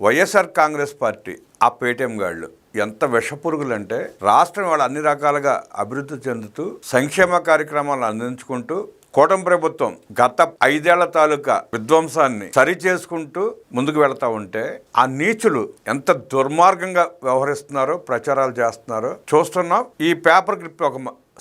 YSR Congress party ఆ Paytm గాళ్ళు ఎంత విషపురుగులంటే రాష్ట్రం వాళ్ళు అన్ని రకాలుగా అభివృద్ధి చెందుతూ సంక్షేమ కార్యక్రమాలను అందించుకుంటూ కూటమి ప్రభుత్వం గత 5 ఏళ్ల తాలూకా విధ్వంసాన్ని సరి చేసుకుంటూ ముందుకు వెళతా ఉంటే ఆ నీచులు ఎంత దుర్మార్గంగా వ్యవహరిస్తున్నారో ప్రచారాలు చేస్తున్నారో చూస్తున్నాం. ఈ పేపర్ క్లిప్ ఒక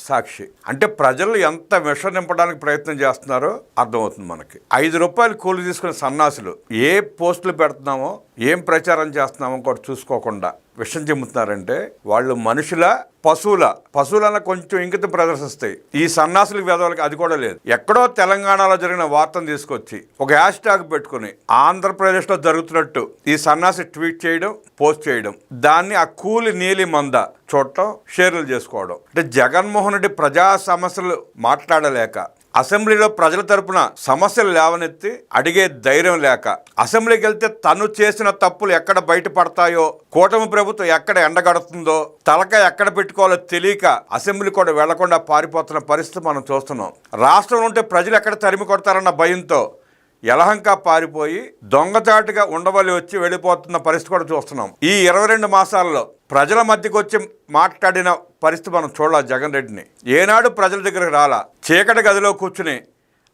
సాక్షి. అంటే ప్రజలు ఎంత విష నింపడానికి ప్రయత్నం చేస్తున్నారో అర్థమవుతుంది మనకి. 5 రూపాయలు కూలి తీసుకునే సన్నాసులు ఏ పోస్టులు పెడుతున్నామో ఏం ప్రచారం చేస్తున్నామో కూడా చూసుకోకుండా విషయం చెబుతున్నారంటే వాళ్ళు మనుషుల పశువులన్న కొంచెం ఇంకితం ప్రదర్శిస్తాయి. ఈ సన్నాసులకు వేదవాళ్ళకి అది కూడా లేదు. ఎక్కడో తెలంగాణలో జరిగిన వార్తను తీసుకొచ్చి ఒక హ్యాష్ ట్యాగ్ పెట్టుకుని ఆంధ్రప్రదేశ్లో జరుగుతున్నట్టు ఈ సన్నాసి ట్వీట్ చేయడం, పోస్ట్ చేయడం, దాన్ని ఆ కూలి నీలి మంద చూడటం, షేర్లు చేసుకోవడం. అంటే జగన్మోహన్ రెడ్డి ప్రజా సమస్యలు మాట్లాడలేక, అసెంబ్లీలో ప్రజల తరపున సమస్యలు లేవనెత్తి అడిగే ధైర్యం లేక, అసెంబ్లీకి వెళ్తే తను చేసిన తప్పులు ఎక్కడ బయటపడతాయో, కూటమి ప్రభుత్వం ఎక్కడ ఎండగడుతుందో, తలక ఎక్కడ పెట్టుకోవాలో తెలియక అసెంబ్లీ కూడా వెళ్లకుండా పారిపోతున్న పరిస్థితి మనం చూస్తున్నాం. రాష్ట్రంలో ఉంటే ప్రజలు ఎక్కడ తరిమి కొడతారన్న భయంతో యలహంక పారిపోయి దొంగచాటుగా ఉండవల్లి వచ్చి వెళ్ళిపోతున్న పరిస్థితి కూడా చూస్తున్నాం. ఈ 22 మాసాల్లో ప్రజల మధ్యకు వచ్చి మాట్లాడిన పరిస్థితి మనం చూడాలి. జగన్ రెడ్డిని ఏనాడు ప్రజల దగ్గరకు రాలా. చీకటి గదిలో కూర్చుని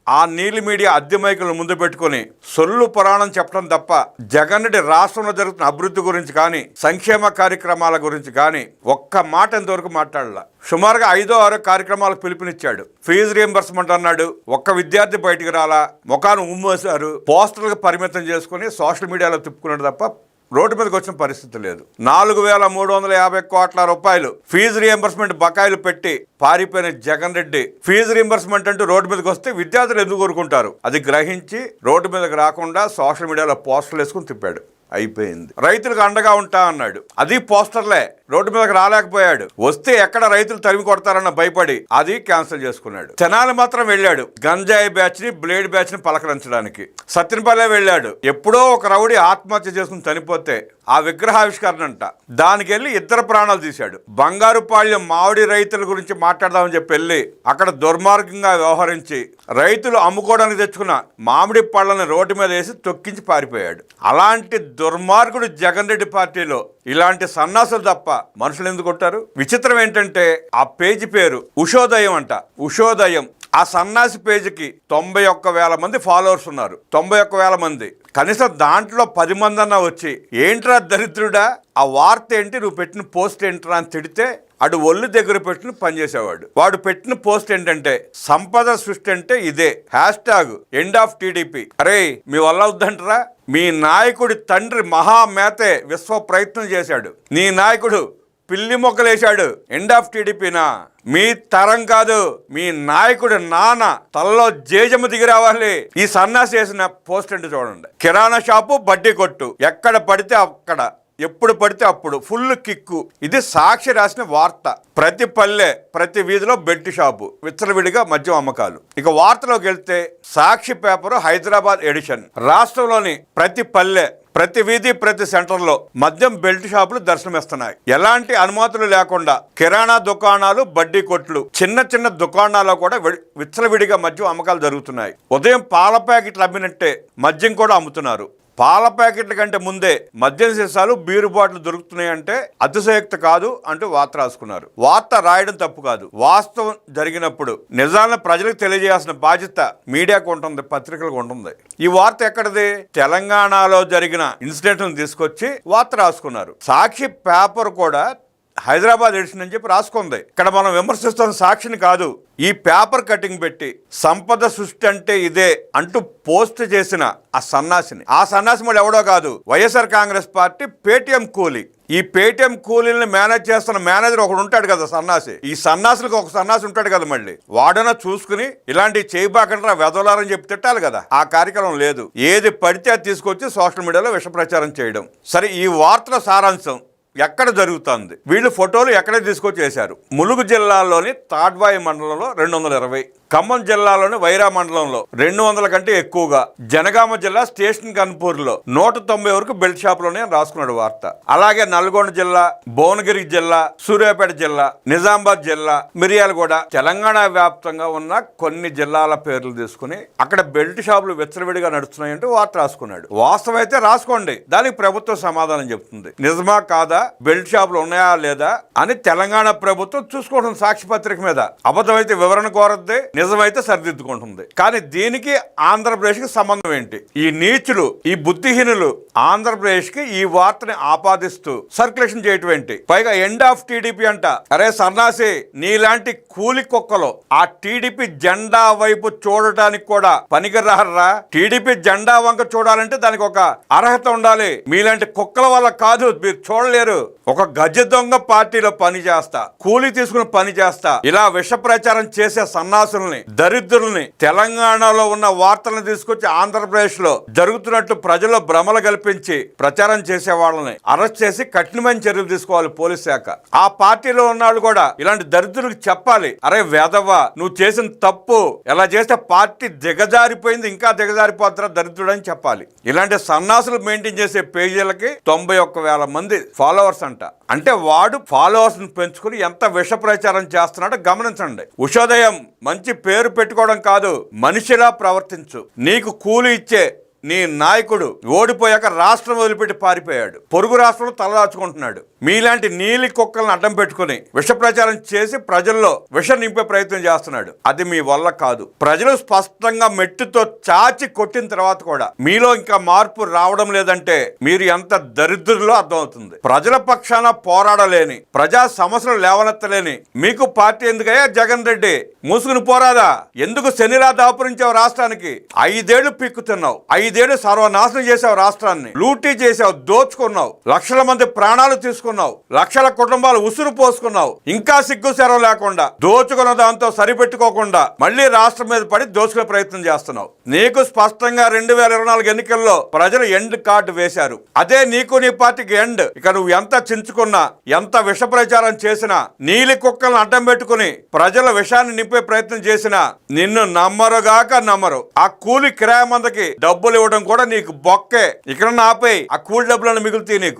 ఆ నీలి మీడియా అద్దె మైకులను ముందు పెట్టుకుని సొల్లు పురాణం చెప్పడం తప్ప జగన్ రెడ్డి రాష్ట్రంలో జరుగుతున్న అభివృద్ధి గురించి కానీ, సంక్షేమ కార్యక్రమాల గురించి కానీ ఒక్క మాట ఇంతవరకు మాట్లాడాల. సుమారుగా 5, 6 కార్యక్రమాలకు పిలుపునిచ్చాడు. ఫీజు రీఎంబర్స్మెంట్ అన్నాడు. ఒక్క విద్యార్థి బయటికి రాలా. ముఖాన్ని ఉమ్మేశారు. పోస్టర్లకు పరిమితం చేసుకుని సోషల్ మీడియాలో తిప్పుకున్నాడు తప్ప రోడ్డు మీదకి వచ్చిన పరిస్థితి లేదు. 4,350 కోట్ల రూపాయలు ఫీజు రీఎంబర్స్మెంట్ బకాయిలు పెట్టి పారిపోయిన జగన్ రెడ్డి ఫీజు రీఎంబర్స్మెంట్ అంటూ రోడ్డు మీదకి వస్తే విద్యార్థులు ఎందుకు కోరుకుంటారు? అది గ్రహించి రోడ్డు మీదకి రాకుండా సోషల్ మీడియాలో పోస్టర్లు వేసుకుని తిప్పాడు. అయిపోయింది. రైతులకు అండగా ఉంటా అన్నాడు. అది పోస్టర్లే. రోడ్డు మీదకి రాలేకపోయాడు. వస్తే ఎక్కడ రైతులు తరిమి కొడతారన్న భయపడి అది క్యాన్సిల్ చేసుకున్నాడు. తెనాలి మాత్రం వెళ్ళాడు. గంజాయి బ్యాచ్ ని, బ్లేడ్ బ్యాచ్ ని పలకరించడానికి. సత్యనపల్లె వెళ్ళాడు. ఎప్పుడో ఒక రౌడీ ఆత్మహత్య చేసుకుని చనిపోతే ఆ విగ్రహావిష్కరణ అంట, దానికి వెళ్ళి 2 ప్రాణాలు తీశాడు. బంగారుపాళ్యం మామిడి రైతుల గురించి మాట్లాడదామని చెప్పి వెళ్ళి అక్కడ దుర్మార్గంగా వ్యవహరించి రైతులు అమ్ముకోవడానికి తెచ్చుకున్న మామిడి పళ్ళని రోడ్డు మీద వేసి తొక్కించి పారిపోయాడు. అలాంటి దుర్మార్గుడు జగన్ రెడ్డి పార్టీలో ఇలాంటి సన్నాసులు తప్ప మనుషులు ఎందుకు కొట్టారు? విచిత్రం ఏంటంటే ఆ పేజీ పేరు ఉషోదయం అంట. ఉషోదయం. ఆ సన్నాసి పేజీకి 91,000 మంది ఫాలోవర్స్ ఉన్నారు. 91,000 మంది. కనీసం దాంట్లో 10 మంది అన్నా వచ్చి ఏంట్రా దరిద్రుడా, ఆ వార్త ఏంటి, నువ్వు పెట్టిన పోస్ట్ ఏంట్రా అని తిడితే అటు ఒళ్ళు దగ్గర పెట్టిన పనిచేసేవాడు. వాడు పెట్టిన పోస్ట్ ఏంటంటే సంపద సృష్టి అంటే ఇదే, hash tag end of TDP. అరే మీ వల్ల వద్దంటరా? మీ నాయకుడి తండ్రి మహామేతే విశ్వ ప్రయత్నం చేశాడు. నీ నాయకుడు పిల్లి మొక్కలేశాడు. End of టీడీపీనా? మీ తరం కాదు, మీ నాయకుడు నాన్న తలలో జేజము దిగి రావాలి. ఈ సన్నాసి చేసిన పోస్ట్ అంటే చూడండి. కిరాణా షాపు, బడ్డీ కొట్టు, ఎక్కడ పడితే అక్కడ, ఎప్పుడు పడితే అప్పుడు ఫుల్ కిక్కు. ఇది సాక్షి రాసిన వార్త. ప్రతి పల్లె, ప్రతి వీధిలో బెల్ట్ షాపు, విచ్చలవిడిగా మద్యం అమ్మకాలు. ఇక వార్తలోకి వెళ్తే సాక్షి పేపరు హైదరాబాద్ ఎడిషన్. రాష్ట్రంలోని ప్రతి పల్లె, ప్రతి వీధి, ప్రతి సెంటర్లో మద్యం బెల్ట్ షాపులు దర్శనమిస్తున్నాయి. ఎలాంటి అనుమతులు లేకుండా కిరాణా దుకాణాలు, బడ్డీ కొట్లు, చిన్న చిన్న దుకాణాల్లో కూడా విచ్చలవిడిగా మద్యం అమ్మకాలు జరుగుతున్నాయి. ఉదయం పాల ప్యాకెట్లు అమ్మినట్టే మద్యం కూడా అమ్ముతున్నారు. పాల ప్యాకెట్ల కంటే ముందే మద్యం సీసాలు, బీరు బాటిల్ దొరుకుతున్నాయంటే అతిశయోక్తి కాదు అంటూ వార్త రాసుకున్నారు. వార్త రాయడం తప్పు కాదు. వాస్తవం జరిగినప్పుడు నిజాలను ప్రజలకు తెలియజేయాల్సిన బాధ్యత మీడియాకు ఉంటుంది, పత్రికలకు ఉంటుంది. ఈ వార్త ఎక్కడిది? తెలంగాణలో జరిగిన ఇన్సిడెంట్ను తీసుకొచ్చి వార్త రాసుకున్నారు. సాక్షి పేపర్ కూడా హైదరాబాద్ ఎడిషన్ అని చెప్పి రాసుకుంది. ఇక్కడ మనం విమర్శిస్తున్న సాక్షిని కాదు, ఈ పేపర్ కటింగ్ పెట్టి సంపద సృష్టి అంటే ఇదే అంటూ పోస్ట్ చేసిన ఆ సన్నాసిని. ఆ సన్నాసి మళ్ళీ ఎవడో కాదు, వైఎస్ఆర్ కాంగ్రెస్ పార్టీ పేటీఎం కూలీ. ఈ పేటీఎం కూలీని మేనేజ్ చేస్తున్న మేనేజర్ ఒకడు ఉంటాడు కదా సన్నాసి. ఈ సన్నాసులకు ఒక సన్నాసి ఉంటాడు కదా, మళ్ళీ వాడన చూసుకుని ఇలాంటి చేయబాకంటే వెదలారని చెప్పి తిట్టాలి కదా. ఆ కార్యక్రమం లేదు. ఏది పడితే అది తీసుకొచ్చి సోషల్ మీడియాలో విష ప్రచారం చేయడం. సరే, ఈ వార్తల సారాంశం ఎక్కడ జరుగుతుంది? వీళ్ళు ఫోటోలు ఎక్కడ తీసుకొచ్చి వేశారు? ములుగు జిల్లాలోని తాడ్వాయి మండలంలో 220, ఖమ్మం జిల్లాలోని వైరా మండలంలో 200 కంటే ఎక్కువగా, జనగామ జిల్లా స్టేషన్ కన్పూర్లో 190 వరకు బెల్ట్ షాపులోనే రాసుకున్నాడు వార్త. అలాగే నల్గొండ జిల్లా, భువనగిరి జిల్లా, సూర్యాపేట జిల్లా, నిజామాబాద్ జిల్లా, మిర్యాలగూడ, తెలంగాణ వ్యాప్తంగా ఉన్న కొన్ని జిల్లాల పేర్లు తీసుకుని అక్కడ బెల్ట్ షాపులు విచ్చలవిడిగా నడుస్తున్నాయంటూ వార్త రాసుకున్నాడు. వాస్తవం అయితే రాసుకోండి, దానికి ప్రభుత్వం సమాధానం చెప్తుంది. నిజమా కాదా, బెల్ట్ షాపులు ఉన్నాయా లేదా అని తెలంగాణ ప్రభుత్వం చూసుకోవడం సాక్షి పత్రిక మీద. అబద్ధమైతే వివరణ కోరద్ది, నిజమైతే సరిదిద్దుకుంటుంది. కానీ దీనికి ఆంధ్రప్రదేశ్ కి సంబంధం ఏంటి? ఈ నీచులు, ఈ బుద్ధిహీనులు ఆంధ్రప్రదేశ్ కి ఈ వార్తని ఆపాదిస్తూ సర్క్యులేషన్ చేయటం ఏంటి? పైగా ఎండ్ ఆఫ్ టీడీపీ అంట. అరే సన్నాసి, నీలాంటి కూలి కుక్కలు ఆ టీడీపీ జెండా వైపు చూడటానికి కూడా పనికిరారా? టీడీపీ జెండా వంక చూడాలంటే దానికి ఒక అర్హత ఉండాలి. మీలాంటి కుక్కల వల్ల కాదు, మీరు చూడలేరు. ఒక గజ దొంగ పార్టీలో పని చేస్తా, కూలి తీసుకుని పని చేస్తా, ఇలా విష ప్రచారం చేసే సన్నాసుల్ని, దరిద్రుల్ని, తెలంగాణలో ఉన్న వార్తలను తీసుకొచ్చి ఆంధ్రప్రదేశ్ లో జరుగుతున్నట్టు ప్రజల్లో భ్రమలు కల్పించి ప్రచారం చేసే వాళ్ళని అరెస్ట్ చేసి కఠినమైన చర్యలు తీసుకోవాలి పోలీస్ శాఖ. ఆ పార్టీలో ఉన్నాళ్ళు కూడా ఇలాంటి దరిద్రులకు చెప్పాలి, అరే వేదవ్వా, నువ్వు చేసిన తప్పు, ఎలా చేస్తే పార్టీ దిగజారిపోయింది, ఇంకా దిగజారిపోతారా దరిద్రుడు అని చెప్పాలి. ఇలాంటి సన్నాసులు మెయింటైన్ చేసే పేజీలకి 91,000 మంది ఫాలోవర్స్ అంట. అంటే వాడు ఫాలోవర్స్ పెంచుకుని ఎంత విష ప్రచారం చేస్తున్నాడో గమనించండి. ఉషోదయం మంచి పేరు పెట్టుకోవడం కాదు, మనిషిలా ప్రవర్తించు. నీకు కూలి ఇచ్చే నీ నాయకుడు ఓడిపోయాక రాష్ట్రం వదిలిపెట్టి పారిపోయాడు, పొరుగు రాష్ట్రంలో తలదాచుకుంటున్నాడు. మీలాంటి నీలి కుక్కలను అడ్డం పెట్టుకుని విష ప్రచారం చేసి ప్రజల్లో విష నింపే ప్రయత్నం చేస్తున్నాడు. అది మీ వల్ల కాదు. ప్రజలు స్పష్టంగా మెట్టుతో చాచి కొట్టిన తర్వాత కూడా మీలో ఇంకా మార్పు రావడం లేదంటే మీరు ఎంత దరిద్రులో అర్థమవుతుంది. ప్రజల పక్షాన పోరాడలేని, ప్రజా సమస్యలు లేవనెత్తలేని మీకు పార్టీ ఎందుకయ్యా? జగన్ రెడ్డి మూసుకుని పోరాదా? ఎందుకు శనిలా దాపురించావు రాష్ట్రానికి? 5 ఏళ్లు పిక్కుతున్నావు, 5 ఏళ్లు సర్వనాశనం చేసావు, రాష్ట్రాన్ని లూటీ చేసావు, దోచుకున్నావు, లక్షల మంది ప్రాణాలు తీసుకున్నావు, లక్షల కుటుంబాలు ఉసురు పోసుకున్నావు. ఇంకా సిగ్గు శరం లేకుండా దోచుకున్న దాంతో సరిపెట్టుకోకుండా మళ్ళీ రాష్ట్రం మీద పడి దోచుకునే ప్రయత్నం చేస్తున్నావు. నీకు స్పష్టంగా 2024 ఎన్నికల్లో ప్రజలు ఎండ్ కార్డు వేశారు. అదే నీకు నీ పార్టీకి ఎండ్. ఇక నువ్వు ఎంత చించుకున్నా, ఎంత విష ప్రచారం చేసినా, నీలి కుక్కలను అడ్డం పెట్టుకుని ప్రజల విషాన్ని నింపే ప్రయత్నం చేసినా నిన్ను నమ్మరుగాక నమ్మరు. ఆ కూలి కిరాయి మందకి డబ్బులు ఇవ్వడం కూడా నీకు బొక్కే. ఇక్కడ ఆపేయి, ఆ కూలి డబ్బులను మిగులుతాయి నీకు.